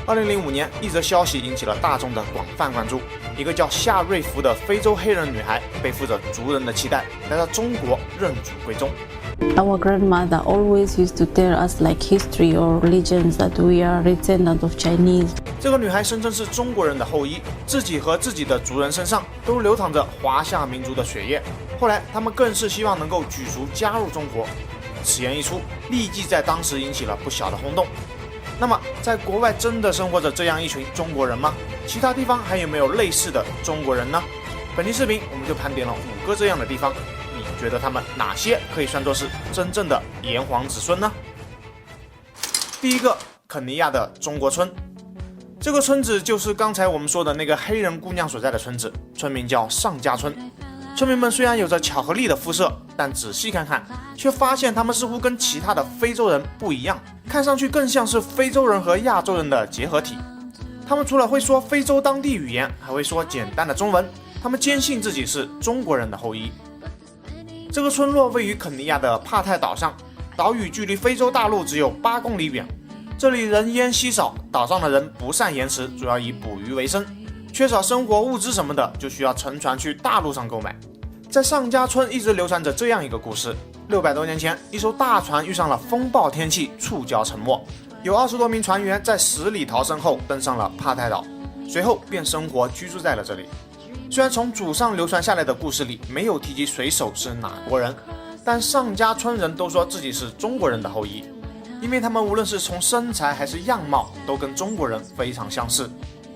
2005年，一则消息引起了大众的广泛关注。一个叫夏瑞福的非洲黑人女孩，背负着族人的期待，来到中国认祖归宗。Our grandmother always used to tell us like history or legends that we are descendants of Chinese. 这个女孩声称是中国人的后裔，自己和自己的族人身上都流淌着华夏民族的血液。后来，他们更是希望能够举族加入中国。此言一出，立即在当时引起了不小的轰动。那么，在国外真的生活着这样一群中国人吗？其他地方还有没有类似的中国人呢？本期视频我们就盘点了5个这样的地方，你觉得他们哪些可以算作是真正的炎黄子孙呢？第一个，肯尼亚的中国村。这个村子就是刚才我们说的那个黑人姑娘所在的村子，村名叫上家村。村民们虽然有着巧克力的肤色，但仔细看看，却发现他们似乎跟其他的非洲人不一样，看上去更像是非洲人和亚洲人的结合体。他们除了会说非洲当地语言，还会说简单的中文。他们坚信自己是中国人的后裔。这个村落位于肯尼亚的帕泰岛上，岛屿距离非洲大陆只有8公里远。这里人烟稀少，岛上的人不善言辞，主要以捕鱼为生。缺少生活物资什么的，就需要乘船去大陆上购买。在上家村一直流传着这样一个故事：600多年前，一艘大船遇上了风暴天气，触礁沉没。有20多名船员在死里逃生后登上了帕泰岛，随后便生活居住在了这里。虽然从祖上流传下来的故事里没有提及水手是哪国人，但上家村人都说自己是中国人的后裔，因为他们无论是从身材还是样貌都跟中国人非常相似。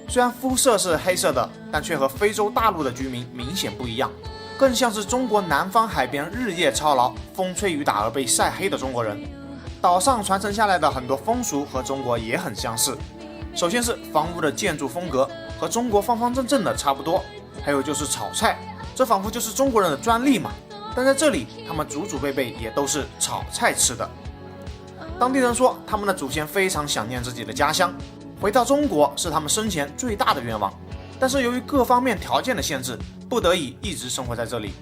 虽然肤色是黑色的，但却和非洲大陆的居民明显不一样，更像是中国南方海边日夜操劳、风吹雨打而被晒黑的中国人。岛上传承下来的很多风俗和中国也很相似。首先是房屋的建筑风格和中国方方正正的差不多，还有就是炒菜，这仿佛就是中国人的专利嘛。但在这里，他们祖祖辈辈也都是炒菜吃的。当地人说，他们的祖先非常想念自己的家乡，回到中国是他们生前最大的愿望。但是由于各方面条件的限制，不得已一直生活在这里。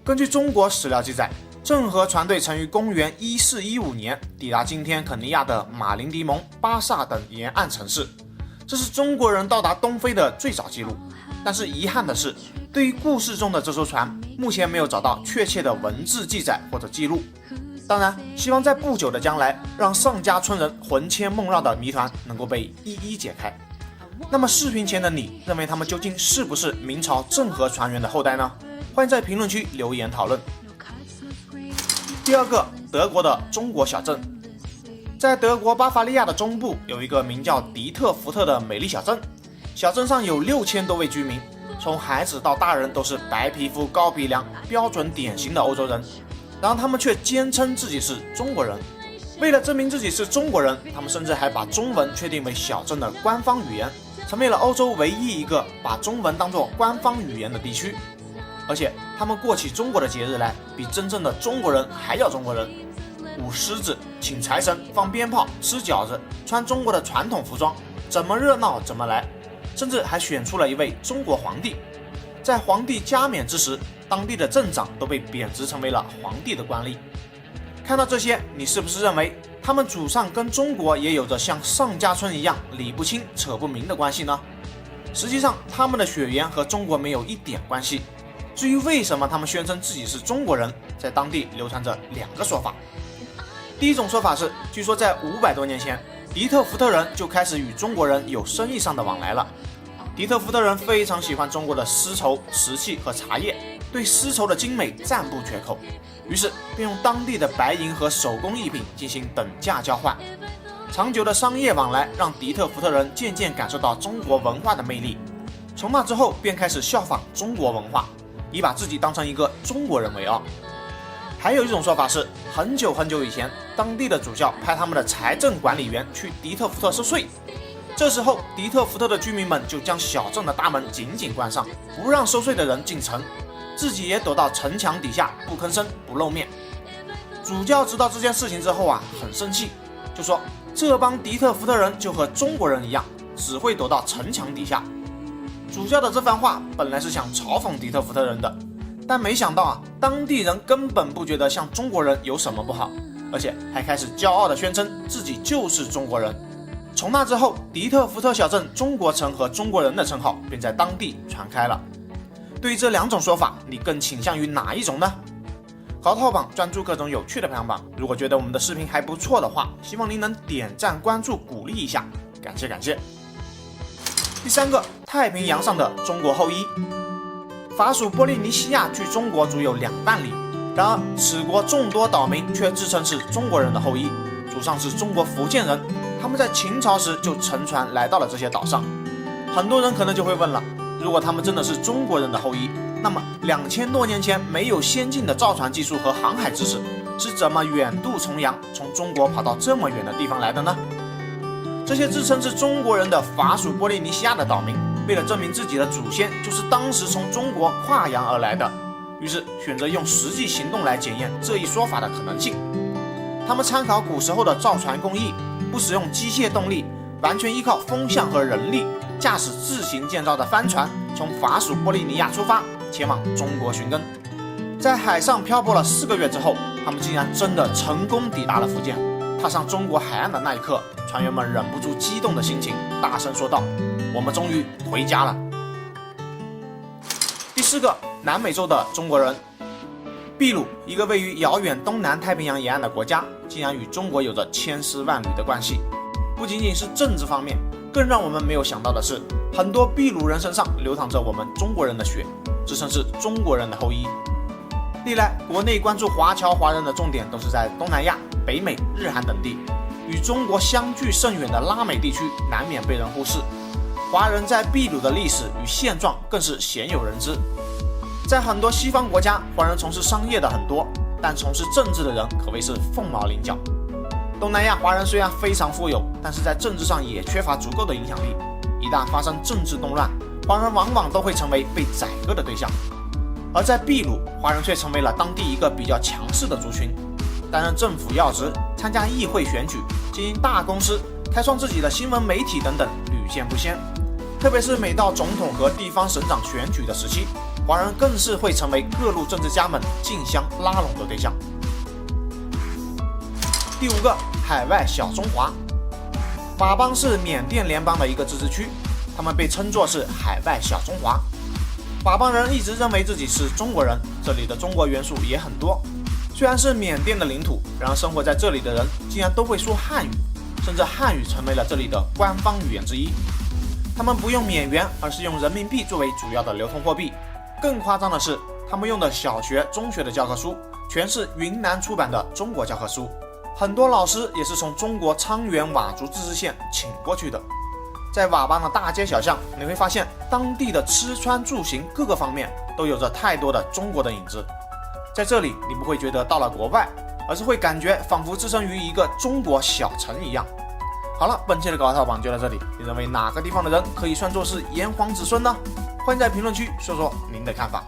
根据中国史料记载，郑和船队曾于公元1415年抵达今天肯尼亚的马林迪蒙、巴萨等沿岸城市，这是中国人到达东非的最早记录。但是遗憾的是，对于故事中的这艘船，目前没有找到确切的文字记载或者记录。当然，希望在不久的将来，让上家村人魂牵梦绕的谜团能够被一一解开。那么视频前的你认为他们究竟是不是明朝郑和船员的后代呢？欢迎在评论区留言讨论。第二个，德国的中国小镇。在德国巴伐利亚的中部有一个名叫迪特福特的美丽小镇，小镇上有6000多位居民，从孩子到大人都是白皮肤高鼻梁，标准典型的欧洲人。然后他们却坚称自己是中国人。为了证明自己是中国人，他们甚至还把中文确定为小镇的官方语言，成为了欧洲唯一一个把中文当作官方语言的地区。而且他们过起中国的节日来，比真正的中国人还要中国人，舞狮子、请财神、放鞭炮、吃饺子、穿中国的传统服装，怎么热闹怎么来，甚至还选出了一位中国皇帝。在皇帝加冕之时，当地的镇长都被贬值成为了皇帝的官吏。看到这些，你是不是认为他们祖上跟中国也有着像上家村一样理不清扯不明的关系呢？实际上，他们的血缘和中国没有一点关系。至于为什么他们宣称自己是中国人，在当地流传着2个说法。第一种说法是，据说在500多年前，迪特福特人就开始与中国人有生意上的往来了。迪特福特人非常喜欢中国的丝绸、瓷器和茶叶，对丝绸的精美赞不绝口，于是便用当地的白银和手工艺品进行等价交换。长久的商业往来让迪特福特人渐渐感受到中国文化的魅力，从那之后便开始效仿中国文化，以把自己当成一个中国人为傲。还有一种说法是，很久很久以前，当地的主教派他们的财政管理员去迪特福特收税。这时候，迪特福特的居民们就将小镇的大门紧紧关上，不让收税的人进城，自己也躲到城墙底下，不吭声，不露面。主教知道这件事情之后很生气，就说这帮迪特福特人就和中国人一样，只会躲到城墙底下。主教的这番话本来是想嘲讽迪特福特人的，但没想到当地人根本不觉得像中国人有什么不好，而且还开始骄傲地宣称自己就是中国人。从那之后，迪特福特小镇中国城和中国人的称号便在当地传开了。对于这两种说法，你更倾向于哪一种呢？搞套榜专注各种有趣的排行榜，如果觉得我们的视频还不错的话，希望您能点赞关注鼓励一下，感谢感谢。第三个，太平洋上的中国后裔。法属波利尼西亚距中国足有2万里，然而此国众多岛民却自称是中国人的后裔，祖上是中国福建人，他们在秦朝时就乘船来到了这些岛上。很多人可能就会问了，如果他们真的是中国人的后裔，那么2000多年前没有先进的造船技术和航海知识，是怎么远渡重洋，从中国跑到这么远的地方来的呢？这些自称是中国人的法属波利尼西亚的岛民，为了证明自己的祖先就是当时从中国跨洋而来的，于是选择用实际行动来检验这一说法的可能性。他们参考古时候的造船工艺，不使用机械动力，完全依靠风向和人力，驾驶自行建造的帆船，从法属波利尼亚出发，前往中国寻根。在海上漂泊了4个月之后，他们竟然真的成功抵达了福建。踏上中国海岸的那一刻，船员们忍不住激动的心情，大声说道：“我们终于回家了。”第4个，南美洲的中国人。秘鲁，一个位于遥远东南太平洋沿岸的国家，竟然与中国有着千丝万缕的关系。不仅仅是政治方面，更让我们没有想到的是，很多秘鲁人身上流淌着我们中国人的血，自称是中国人的后裔。历来国内关注华侨华人的重点都是在东南亚、北美、日韩等地，与中国相距甚远的拉美地区难免被人忽视。华人在秘鲁的历史与现状更是鲜有人知。在很多西方国家，华人从事商业的很多，但从事政治的人可谓是凤毛麟角。东南亚华人虽然非常富有，但是在政治上也缺乏足够的影响力。一旦发生政治动乱，华人往往都会成为被宰割的对象。而在秘鲁，华人却成为了当地一个比较强势的族群，担任政府要职，参加议会选举，经营大公司，开创自己的新闻媒体等等，屡见不鲜。特别是每到总统和地方省长选举的时期，华人更是会成为各路政治家们竞相拉拢的对象。第5个，海外小中华。佤邦是缅甸联邦的一个自治区，他们被称作是海外小中华。佤邦人一直认为自己是中国人，这里的中国元素也很多。虽然是缅甸的领土，然而生活在这里的人竟然都会说汉语，甚至汉语成为了这里的官方语言之一。他们不用缅元，而是用人民币作为主要的流通货币。更夸张的是，他们用的小学、中学的教科书全是云南出版的中国教科书，很多老师也是从中国昌原佤族自治县请过去的。在佤邦的大街小巷，你会发现当地的吃穿住行各个方面都有着太多的中国的影子。在这里，你不会觉得到了国外，而是会感觉仿佛置身于一个中国小城一样。好了，本期的搞套榜就到这里，你认为哪个地方的人可以算作是炎黄子孙呢？欢迎在评论区说说您的看法。